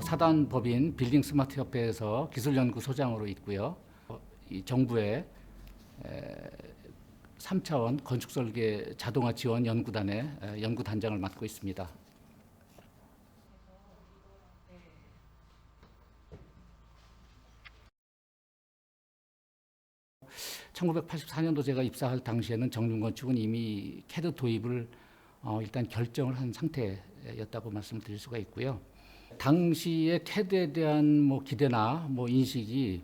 사단 법인 빌딩 스마트 협회에서 기술연구소장으로 있고요. 이 정부의 3차원 건축설계 자동화 지원 연구단의 연구단장을 맡고 있습니다. 1984년도 제가 입사할 당시에는 정림건축은 이미 캐드 도입을 일단 결정을 한 상태였다고 말씀드릴 수가 있고요. 당시에 캐드에 대한 기대나 인식이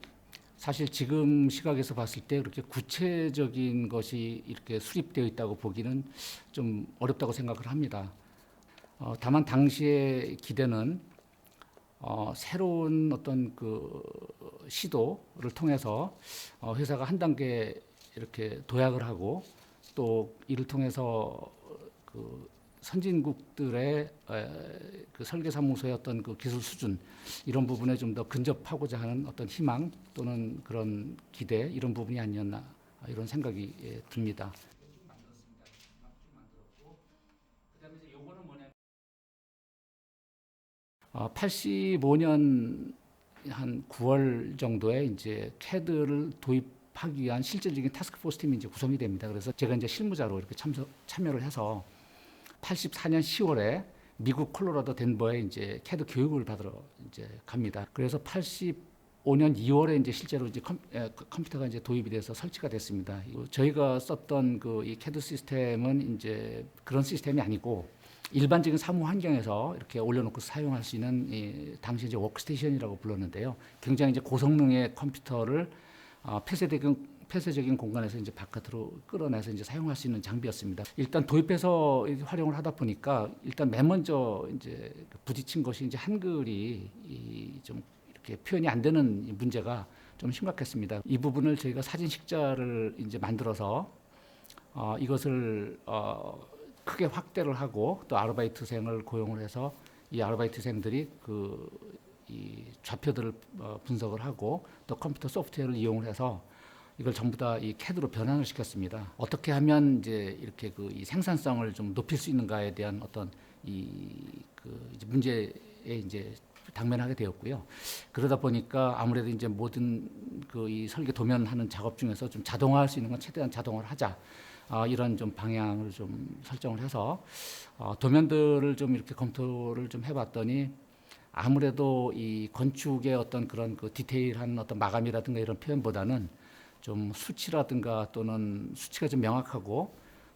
사실 지금 시각에서 봤을 때 그렇게 구체적인 것이 이렇게 수립되어 있다고 보기는 좀 어렵다고 생각을 합니다. 다만 당시의 기대는 새로운 어떤 그 시도를 통해서 회사가 한 단계 이렇게 도약을 하고 또 이를 통해서 그 선진국들의 그 설계사무소의 어떤 그 기술 수준 이런 부분에 좀 더 근접하고자 하는 어떤 희망 또는 그런 기대 이런 부분이 아니었나 이런 생각이 듭니다. 85년 한 9월 정도에 이제 캐드를 도입하기 위한 실질적인 타스크포스 팀이 이제 구성이 됩니다. 그래서 제가 이제 실무자로 이렇게 참여를 해서 84년 10월에 미국 콜로라도 덴버에 이제 캐드 교육을 받으러 이제 갑니다. 그래서 85년 2월에 이제 실제로 이제 컴퓨터가 이제 도입이 돼서 설치가 됐습니다. 저희가 썼던 그 이 캐드 시스템은 이제 그런 시스템이 아니고 일반적인 사무 환경에서 이렇게 올려놓고 사용할 수 있는 당시 이제 워크스테이션이라고 불렀는데요. 굉장히 이제 고성능의 컴퓨터를 폐쇄적인 공간에서 이제 바깥으로 끌어내서 이제 사용할 수 있는 장비였습니다. 일단 도입해서 활용을 하다 보니까 일단 맨 먼저 이제 부딪힌 것이 이제 한글이 좀 이렇게 표현이 안 되는 문제가 좀 심각했습니다. 이 부분을 저희가 사진 식자를 이제 만들어서 이것을 크게 확대를 하고 또 아르바이트생을 고용을 해서 이 아르바이트생들이 이 좌표들을 분석을 하고 또 컴퓨터 소프트웨어를 이용을 해서 이걸 전부 다 이 캐드로 변환을 시켰습니다. 어떻게 하면 이제 이렇게 이 생산성을 좀 높일 수 있는가에 대한 어떤 이제 문제에 이제 당면하게 되었고요. 그러다 보니까 아무래도 이제 모든 이 설계 도면하는 작업 중에서 좀 자동화할 수 있는 건 최대한 자동화를 하자. 이런 좀 방향을 좀 설정을 해서 도면들을 좀 이렇게 검토를 좀 해봤더니 아무래도 이 건축의 어떤 그런 그 디테일한 어떤 마감이라든가 이런 표현보다는 좀 수치라든가 또는 수치가 좀 명확하고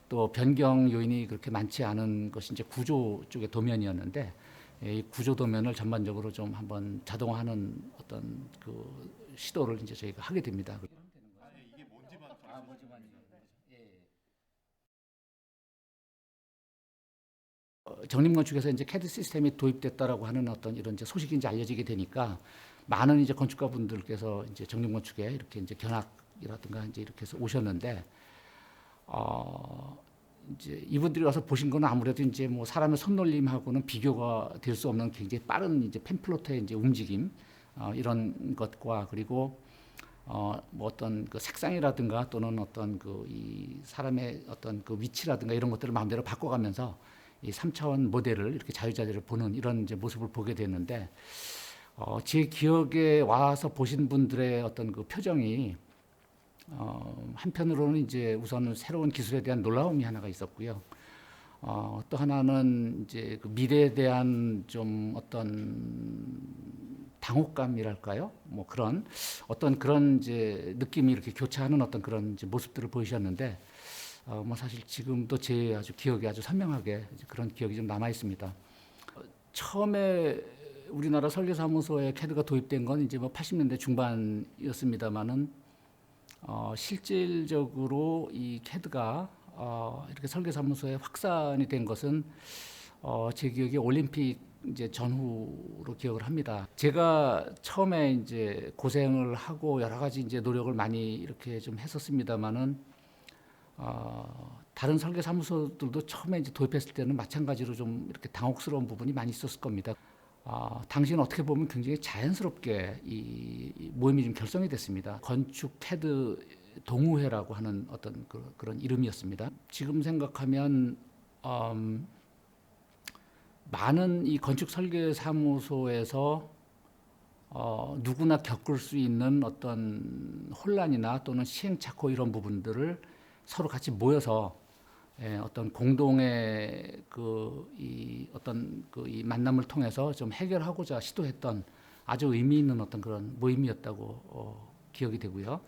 또 변경 요인이 그렇게 많지 않은 것이 이제 구조 쪽의 도면이었는데 이 구조 도면을 전반적으로 좀 한번 자동화하는 어떤 그 시도를 이제 저희가 하게 됩니다. 정림건축에서 이제 캐드 시스템이 도입됐다라고 하는 어떤 이런 이제 소식이 이제 알려지게 되니까 많은 이제 건축가분들께서 이제 정림건축에 이렇게 이제 견학이라든가 이제 이렇게 해서 오셨는데 이제 이분들이 와서 보신 거는 아무래도 이제 뭐 사람의 손놀림하고는 비교가 될 수 없는 굉장히 빠른 이제 팸플러트의 이제 움직임 이런 것과 그리고 뭐 어떤 그 색상이라든가 또는 어떤 이 사람의 어떤 그 위치라든가 이런 것들을 마음대로 바꿔가면서 이 3차원 모델을 이렇게 자유자재로 보는 이런 이제 모습을 보게 됐는데 제 기억에 와서 보신 분들의 어떤 그 표정이 한편으로는 이제 우선 새로운 기술에 대한 놀라움이 하나가 있었고요. 또 하나는 이제 그 미래에 대한 좀 어떤 당혹감이랄까요? 뭐 그런 어떤 그런 이제 느낌이 이렇게 교차하는 어떤 그런 이제 모습들을 보이셨는데 뭐 사실 지금도 제 아주 기억이 아주 선명하게 그런 기억이 좀 남아 있습니다. 처음에 우리나라 설계사무소에 캐드가 도입된 건 이제 뭐 80년대 중반이었습니다만은 실질적으로 이 캐드가 이렇게 설계사무소에 확산이 된 것은 제 기억에 올림픽 이제 전후로 기억을 합니다. 제가 처음에 이제 고생을 하고 여러 가지 이제 노력을 많이 이렇게 좀 했었습니다만은 다른 설계사무소들도 처음에 이제 도입했을 때는 마찬가지로 좀 이렇게 당혹스러운 부분이 많이 있었을 겁니다. 당시는 어떻게 보면 굉장히 자연스럽게 이 모임이 좀 결성이 됐습니다. 건축 캐드 동호회라고 하는 어떤 그런 이름이었습니다. 지금 생각하면 많은 이 건축 설계 사무소에서 누구나 겪을 수 있는 어떤 혼란이나 또는 시행착오 이런 부분들을 서로 같이 모여서 어떤 공동의 어떤 이 만남을 통해서 좀 해결하고자 시도했던 아주 의미 있는 어떤 그런 모임이었다고 기억이 되고요.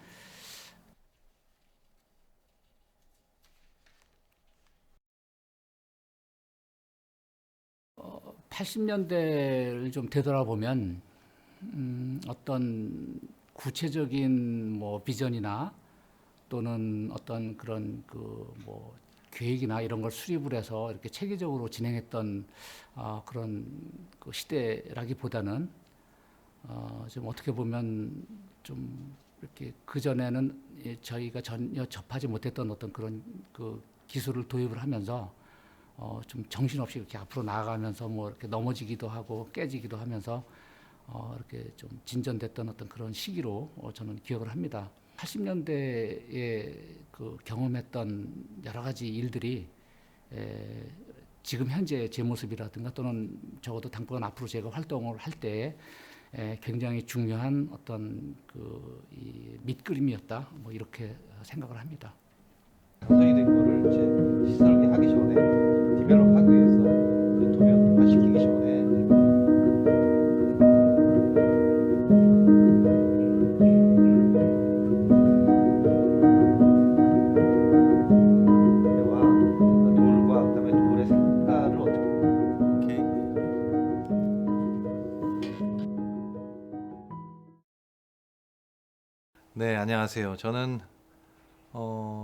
80년대를 좀 되돌아보면 어떤 구체적인 뭐 비전이나 또는 어떤 그런 뭐 계획이나 이런 걸 수립을 해서 이렇게 체계적으로 진행했던 그런 그 시대라기보다는 좀 어떻게 보면 좀 이렇게 그 전에는 저희가 전혀 접하지 못했던 어떤 그런 그 기술을 도입을 하면서 좀 정신없이 이렇게 앞으로 나아가면서 뭐 이렇게 넘어지기도 하고 깨지기도 하면서 이렇게 좀 진전됐던 어떤 그런 시기로 저는 기억을 합니다. 80년대에 그 경험했던 여러 가지 일들이 에, 지금 현재 제 모습이라든가 또는 적어도 당분간 앞으로 제가 활동을 할 때에 굉장히 중요한 어떤 이 밑그림이었다. 뭐 이렇게 생각을 합니다. 완성이 된 거를 이제 시설하게 하기 전에 디벨롭하기 위해서 이제 도면화시키기 전에 와 돌과 그다음에 돌의 색깔을 어떻게 이렇게 네, 안녕하세요. 저는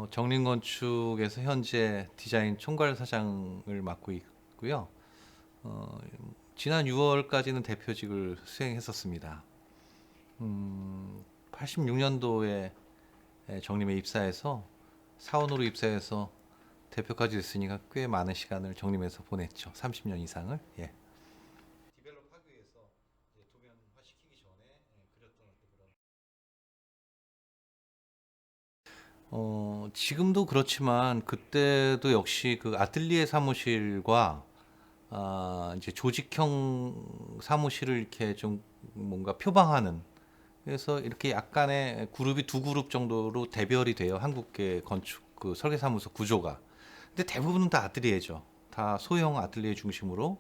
정림건축에서 현재 디자인 총괄사장을 맡고 있고요. 어, 지난 6월까지는 대표직을 수행했었습니다. 86년도에 정림에 입사해서 사원으로 입사해서 대표까지 됐으니까 꽤 많은 시간을 정림에서 보냈죠. 30년 이상을. 예. 디벨롭하기 위해서 이제 도면화시키기 전에 그렸던 어떤 그런 지금도 그렇지만 그때도 역시 그 아틀리에 사무실과 이제 조직형 사무실을 이렇게 좀 뭔가 표방하는 그래서 이렇게 약간의 그룹이 두 그룹 정도로 대별이 돼요. 한국계 건축 그 설계사무소 구조가. 근데 대부분은 다 아틀리에죠. 다 소형 아틀리에 중심으로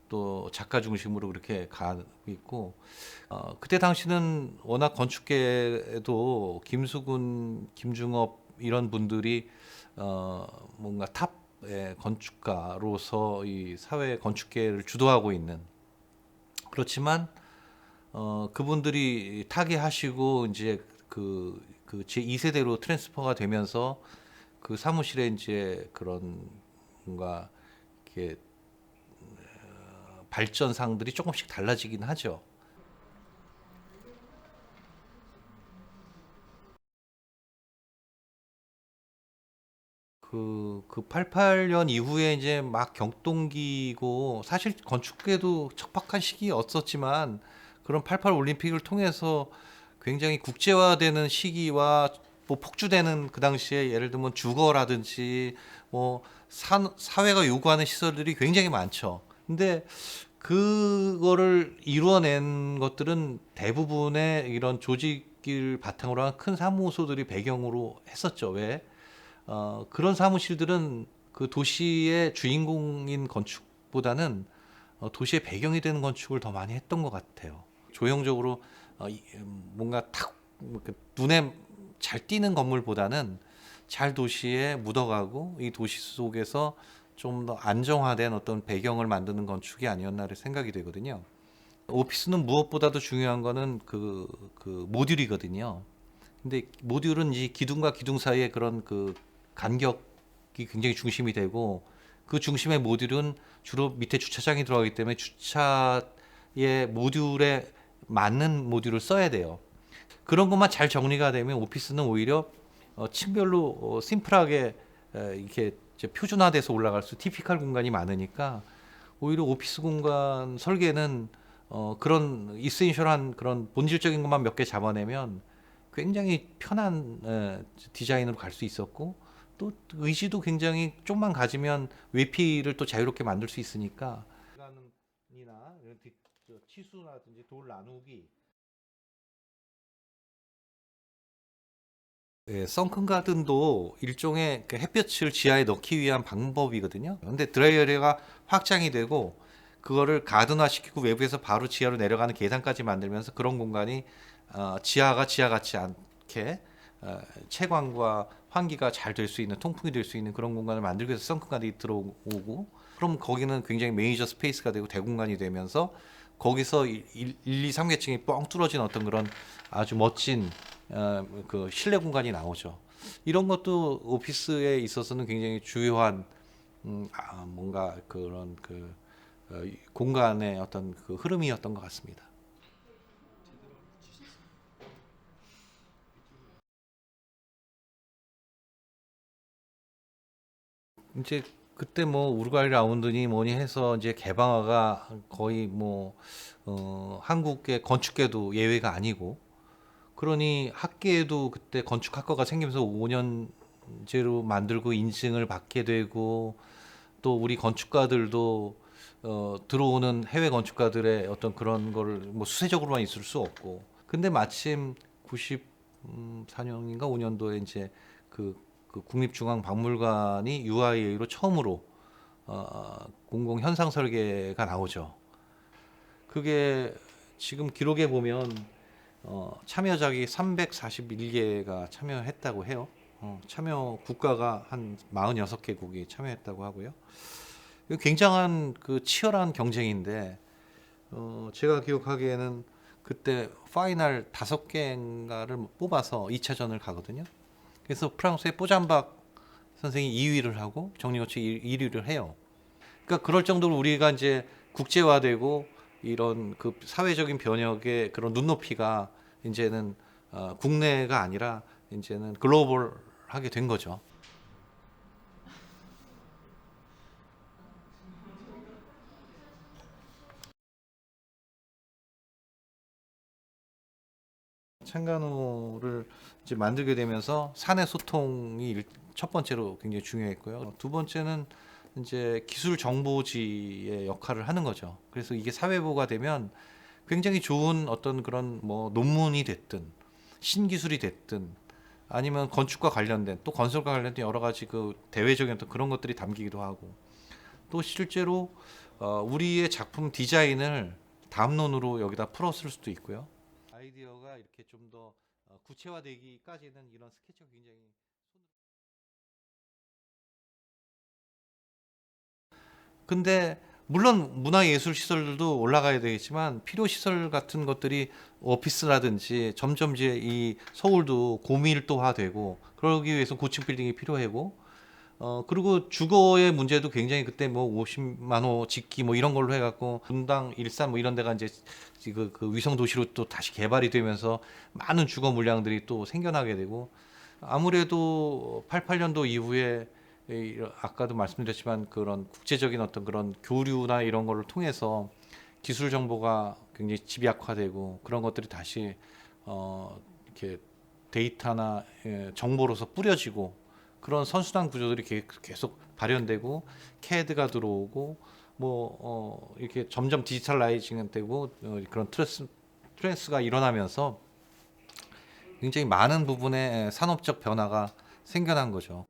또 작가 중심으로 그렇게 가고 있고 그때 당시는 워낙 건축계에도 김수근, 김중업 이런 분들이 뭔가 탑 건축가로서 이 사회 건축계를 주도하고 있는 그렇지만 그분들이 타계하시고 이제 제 2세대로 트랜스퍼가 되면서 그 사무실에 이제 그런 뭔가 이렇게 발전상들이 조금씩 달라지긴 하죠. 그 88년 이후에 이제 막 경동기고 사실 건축계도 척박한 시기였었지만 그런 88 올림픽을 통해서 굉장히 국제화되는 시기와 뭐 폭주되는 그 당시에 예를 들면 주거라든지 뭐 사회가 요구하는 시설들이 굉장히 많죠. 근데 그거를 이루어낸 것들은 대부분의 이런 조직을 바탕으로 한 큰 사무소들이 배경으로 했었죠. 왜? 그런 사무실들은 그 도시의 주인공인 건축보다는 도시의 배경이 되는 건축을 더 많이 했던 것 같아요. 조형적으로 뭔가 탁 눈에 잘 띄는 건물보다는 잘 도시에 묻어가고 이 도시 속에서 좀 더 안정화된 어떤 배경을 만드는 건축이 아니었나를 생각이 되거든요. 오피스는 무엇보다도 중요한 거는 그 모듈이거든요. 근데 모듈은 이 기둥과 기둥 사이에 그런 그 간격이 굉장히 중심이 되고 그 중심의 모듈은 주로 밑에 주차장이 들어가기 때문에 주차의 모듈에 맞는 모듈을 써야 돼요. 그런 것만 잘 정리가 되면 오피스는 오히려 층별로 심플하게 이렇게 이제 표준화돼서 올라갈 수 티피컬 공간이 많으니까 오히려 오피스 공간 설계는 그런 이센셜한 그런 본질적인 것만 몇 개 잡아내면 굉장히 편한 디자인으로 갈 수 있었고 또 의지도 굉장히 좀만 가지면 외피를 또 자유롭게 만들 수 있으니까 공간이나 이런 치수라든지 돌 나누기 예, 선큰 가든도 일종의 그 햇볕을 지하에 넣기 위한 방법이거든요. 근데 드라이어리가 확장이 되고 그거를 가든화 시키고 외부에서 바로 지하로 내려가는 계단까지 만들면서 그런 공간이 지하가 지하 같지 않게 채광과 환기가 잘 될 수 있는, 통풍이 될 수 있는 그런 공간을 만들기 위해서 선큰 가든이 들어오고, 그럼 거기는 굉장히 메이저 스페이스가 되고 대공간이 되면서 거기서 1, 2, 3계층이 뻥 뚫어진 어떤 그런 아주 멋진 그 실내 공간이 나오죠. 이런 것도 오피스에 있어서는 굉장히 주요한 뭔가 그런 공간의 어떤 그 흐름이었던 것 같습니다. 이제 그때 뭐 우루과이 라운드니 뭐니 해서 이제 개방화가 거의 뭐 한국의 건축계도 예외가 아니고, 그러니 학계에도 그때 건축학과가 생기면서 5년제로 만들고 인증을 받게 되고, 또 우리 건축가들도 들어오는 해외 건축가들의 어떤 그런 거를 뭐 수세적으로만 있을 수 없고, 근데 마침 94년인가 5년도에 이제 그 국립중앙박물관이 UIA로 처음으로 공공 현상 설계가 나오죠. 그게 지금 기록에 보면 참여작이 341개가 참여했다고 해요. 참여 국가가 한 46개국이 참여했다고 하고요. 이거 굉장한 그 치열한 경쟁인데, 제가 기억하기에는 그때 파이널 5개인가를 뽑아서 2차전을 가거든요. 그래서 프랑스의 뽀잠박 선생이 2위를 하고 정리거치 1위를 해요. 그러니까 그럴 정도로 우리가 이제 국제화되고 이런 그 사회적인 변혁의 그런 눈높이가 이제는 국내가 아니라 이제는 글로벌하게 된 거죠. 창간호를 이제 만들게 되면서 사내 소통이 첫 번째로 굉장히 중요했고요. 두 번째는 이제 기술 정보지의 역할을 하는 거죠. 그래서 이게 사회보가 되면 굉장히 좋은 어떤 그런 뭐 논문이 됐든 신기술이 됐든 아니면 건축과 관련된 또 건설과 관련된 여러 가지 그 대외적인 어떤 그런 것들이 담기기도 하고, 또 실제로 우리의 작품 디자인을 담론으로 여기다 풀었을 수도 있고요. 아이디어가 이렇게 좀 더 구체화되기까지는 이런 스케치가 굉장히. 근데 물론 문화예술 시설들도 올라가야 되겠지만 필요 시설 같은 것들이 오피스라든지 점점 이제 이 서울도 고밀도화되고 그러기 위해서 고층 빌딩이 필요하고, 그리고 주거의 문제도 굉장히 그때 뭐 50만 호 짓기 뭐 이런 걸로 해갖고 분당 일산 뭐 이런 데가 이제 그 위성 도시로 또 다시 개발이 되면서 많은 주거 물량들이 또 생겨나게 되고, 아무래도 88년도 이후에 아까도 말씀드렸지만 그런 국제적인 어떤 그런 교류나 이런 거를 통해서 기술 정보가 굉장히 집약화되고 그런 것들이 다시 이렇게 데이터나 정보로서 뿌려지고 그런 선순환 구조들이 계속 발현되고 CAD가 들어오고 뭐 이렇게 점점 디지털라이징 되고 그런 트랜스가 일어나면서 굉장히 많은 부분의 산업적 변화가 생겨난 거죠.